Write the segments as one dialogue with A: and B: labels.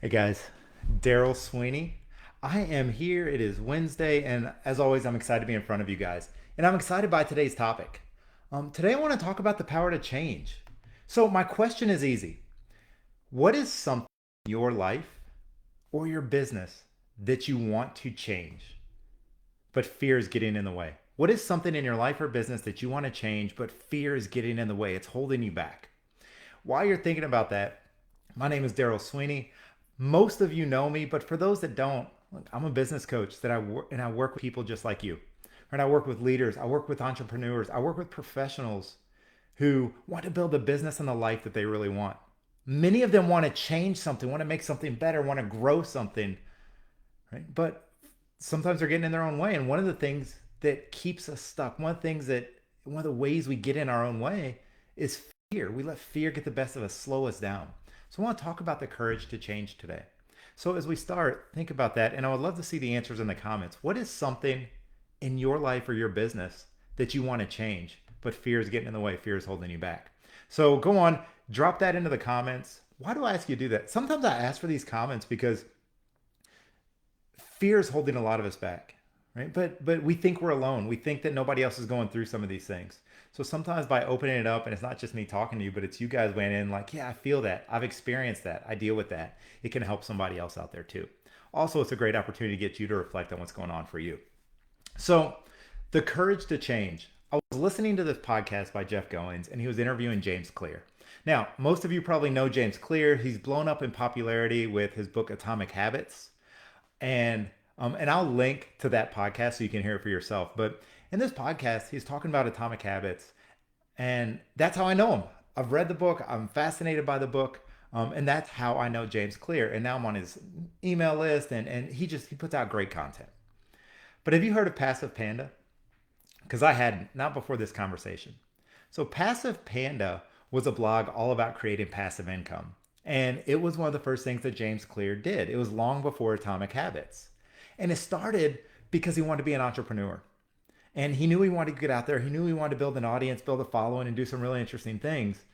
A: Hey guys, Daryl Sweeney. I am here. It is Wednesday, and as always, I'm excited to be in front of you guys. And I'm excited by today's topic. Today, I want to talk about the power to change. So, my question is easy. What is something in your life or your business that you want to change, but fear is getting in the way? What is something in your life or business that you want to change, but fear is getting in the way? It's holding you back. While you're thinking about that, my name is Daryl Sweeney. Most of you know me, but for those that don't, look, I'm a business coach and I work with people just like you. And I work with leaders, I work with entrepreneurs, I work with professionals who want to build a business and the life that they really want. Many of them want to change something, want to make something better, want to grow something, right? But sometimes they're getting in their own way. And one of the things that keeps us stuck, one of the ways we get in our own way is fear. We let fear get the best of us, slow us down. So I want to talk about the courage to change today. So as we start, think about that. And I would love to see the answers in the comments. What is something in your life or your business that you want to change, but fear is getting in the way? Fear is holding you back. So go on, drop that into the comments. Why do I ask you to do that? Sometimes I ask for these comments because fear is holding a lot of us back, right? But we think we're alone. We think that nobody else is going through some of these things. So sometimes by opening it up, and it's not just me talking to you, but it's you guys weighing in like, yeah, I feel that. I've experienced that. I deal with that. It can help somebody else out there too. Also, it's a great opportunity to get you to reflect on what's going on for you. So, the courage to change. I was listening to this podcast by Jeff Goins, and he was interviewing James Clear. Now, most of you probably know James Clear. He's blown up in popularity with his book Atomic Habits, and I'll link to that podcast so you can hear it for yourself. But in this podcast, he's talking about atomic habits, and that's how I know him. I've read the book. I'm fascinated by the book, and that's how I know James Clear. And now I'm on his email list, and he puts out great content. But have you heard of Passive Panda? Because I hadn't, not before this conversation. So Passive Panda was a blog all about creating passive income. And it was one of the first things that James Clear did. It was long before Atomic Habits. And it started because he wanted to be an entrepreneur. And he knew he wanted to get out there. He knew he wanted to build an audience, build a following, and do some really interesting things.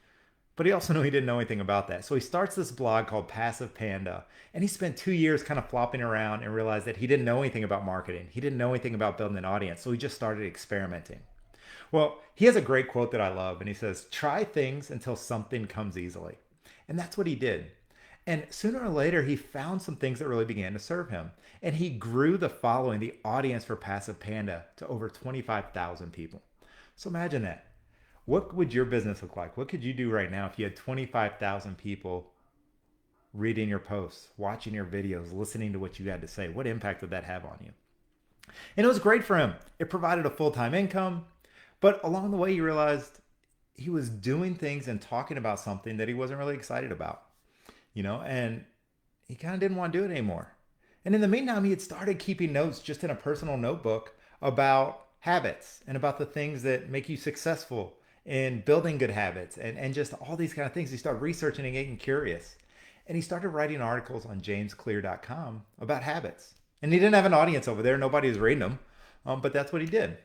A: But he also knew he didn't know anything about that. So he starts this blog called Passive Panda. And he spent 2 years kind of flopping around and realized that he didn't know anything about marketing. He didn't know anything about building an audience. So he just started experimenting. Well, he has a great quote that I love. And he says, try things until something comes easily. And that's what he did. And sooner or later, he found some things that really began to serve him. And he grew the following, the audience for Passive Panda, to over 25,000 people. So imagine that. What would your business look like? What could you do right now if you had 25,000 people reading your posts, watching your videos, listening to what you had to say? What impact would that have on you? And it was great for him. It provided a full time income. But along the way, he realized he was doing things and talking about something that he wasn't really excited about, and he kind of didn't want to do it anymore. And in the meantime, he had started keeping notes just in a personal notebook about habits and about the things that make you successful in building good habits and just all these kind of things. He started researching and getting curious. And he started writing articles on jamesclear.com about habits. And he didn't have an audience over there. Nobody was reading them. But that's what he did.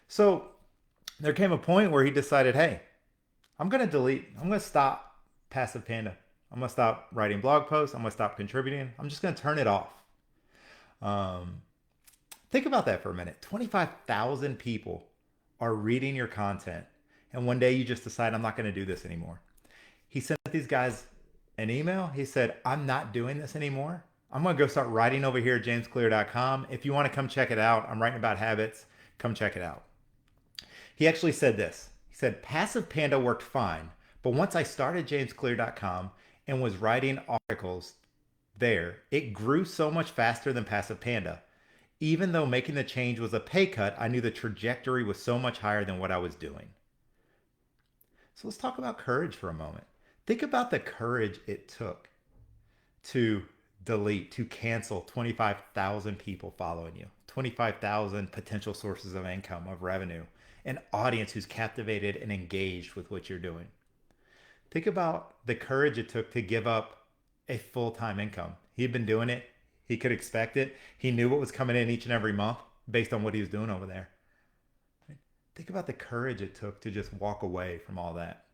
A: So there came a point where he decided, hey, I'm going to stop Passive Panda. I'm going to stop writing blog posts. I'm going to stop contributing. I'm just going to turn it off. Um, think about that for a minute. 25,000 people are reading your content. And one day you just decide, I'm not going to do this anymore. He sent these guys an email. He said, I'm not doing this anymore. I'm going to go start writing over here at jamesclear.com. If you want to come check it out, I'm writing about habits. Come check it out. He actually said this. He said, Passive Panda worked fine, but once I started jamesclear.com and was writing articles there, it grew so much faster than Passive Panda. Even though making the change was a pay cut, I knew the trajectory was so much higher than what I was doing. So let's talk about courage for a moment. Think about the courage it took to to cancel 25,000 people following you, 25,000 potential sources of income, of revenue, an audience who's captivated and engaged with what you're doing. Think about the courage it took to give up a full-time income. He'd been doing it. He could expect it. He knew what was coming in each and every month based on what he was doing over there. Think about the courage it took to just walk away from all that.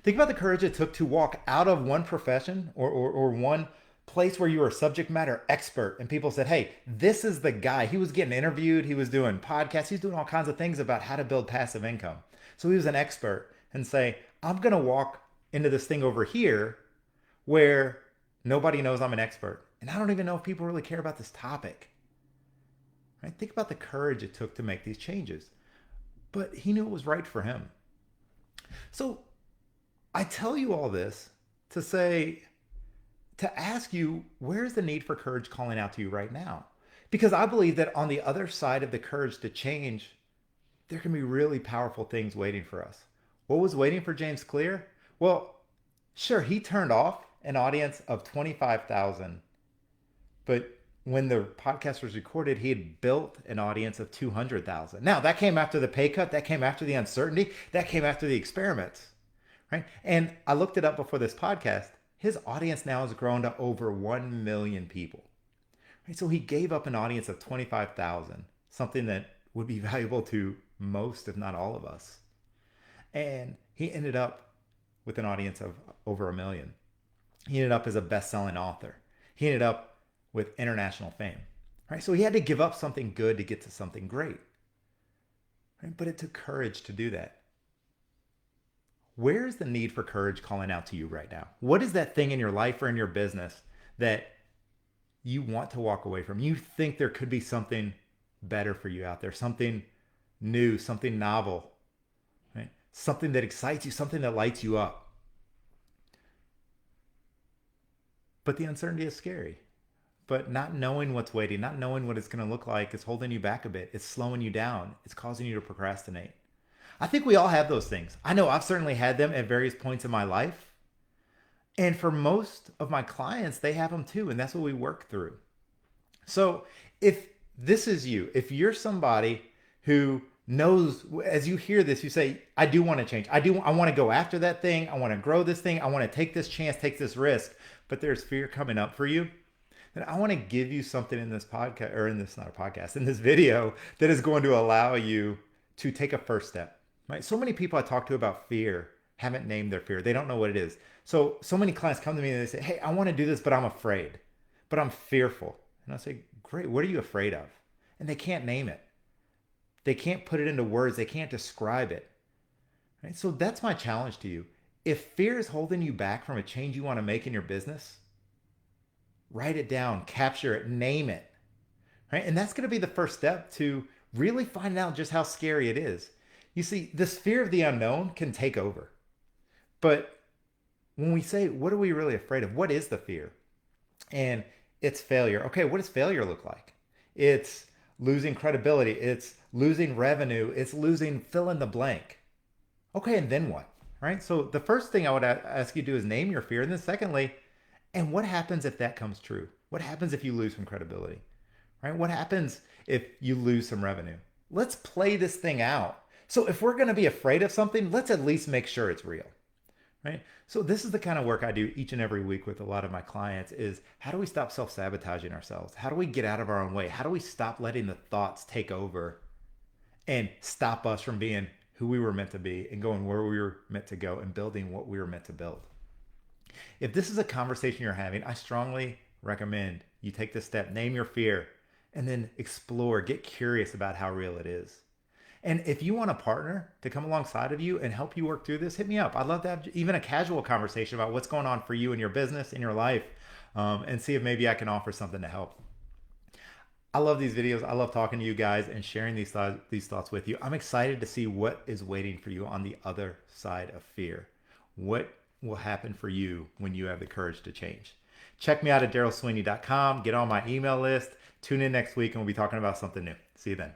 A: Think about the courage it took to walk out of one profession or one place where you were a subject matter expert and people said, hey, this is the guy. He was getting interviewed, he was doing podcasts, he was doing all kinds of things about how to build passive income. So he was an expert, and say, I'm going to walk into this thing over here where nobody knows I'm an expert. And I don't even know if people really care about this topic. Right? Think about the courage it took to make these changes. But he knew it was right for him. So I tell you all this to say, to ask you, where's the need for courage calling out to you right now? Because I believe that on the other side of the courage to change, there can be really powerful things waiting for us. What was waiting for James Clear? Well, sure, he turned off an audience of 25,000, but when the podcast was recorded, he had built an audience of 200,000. Now, that came after the pay cut, that came after the uncertainty, that came after the experiments, right? And I looked it up before this podcast. His audience now has grown to over 1 million people. Right? So he gave up an audience of 25,000, something that would be valuable to most, if not all of us. And he ended up with an audience of over 1 million. He ended up as a best-selling author. He ended up with international fame. Right? So he had to give up something good to get to something great. Right? But it took courage to do that. Where's the need for courage calling out to you right now? What is that thing in your life or in your business that you want to walk away from? You think there could be something better for you out there, something new, something novel, right? Something that excites you, something that lights you up. But the uncertainty is scary. But not knowing what's waiting, not knowing what it's going to look like is holding you back a bit. It's slowing you down. It's causing you to procrastinate. I think we all have those things. I know I've certainly had them at various points in my life. And for most of my clients, they have them too. And that's what we work through. So if this is you, if you're somebody who knows, as you hear this, you say, I do want to change. I want to go after that thing. I want to grow this thing. I want to take this chance, take this risk. But there's fear coming up for you. And I want to give you something in this podcast, or in this, not a podcast, in this video that is going to allow you to take a first step. Right? So many people I talk to about fear haven't named their fear. They don't know what it is. So many clients come to me and they say, hey, I want to do this, but I'm afraid, but I'm fearful. And I say, great, what are you afraid of? And they can't name it. They can't put it into words. They can't describe it. Right? So that's my challenge to you. If fear is holding you back from a change you want to make in your business, write it down, capture it, name it. Right? And that's going to be the first step to really finding out just how scary it is. You see, this fear of the unknown can take over. But when we say, what are we really afraid of? What is the fear? And it's failure. Okay, what does failure look like? It's losing credibility. It's losing revenue. It's losing fill in the blank. Okay, and then what? Right? So the first thing I would ask you to do is name your fear. And then secondly, and what happens if that comes true? What happens if you lose some credibility? Right? What happens if you lose some revenue? Let's play this thing out. So if we're going to be afraid of something, let's at least make sure it's real. Right? So this is the kind of work I do each and every week with a lot of my clients is how do we stop self-sabotaging ourselves? How do we get out of our own way? How do we stop letting the thoughts take over and stop us from being who we were meant to be and going where we were meant to go and building what we were meant to build? If this is a conversation you're having, I strongly recommend you take this step, name your fear, and then explore, get curious about how real it is. And if you want a partner to come alongside of you and help you work through this, hit me up. I'd love to have even a casual conversation about what's going on for you in your business, in your life, and see if maybe I can offer something to help. I love these videos. I love talking to you guys and sharing these thoughts with you. I'm excited to see what is waiting for you on the other side of fear. What will happen for you when you have the courage to change? Check me out at darylsweeney.com. Get on my email list. Tune in next week and we'll be talking about something new. See you then.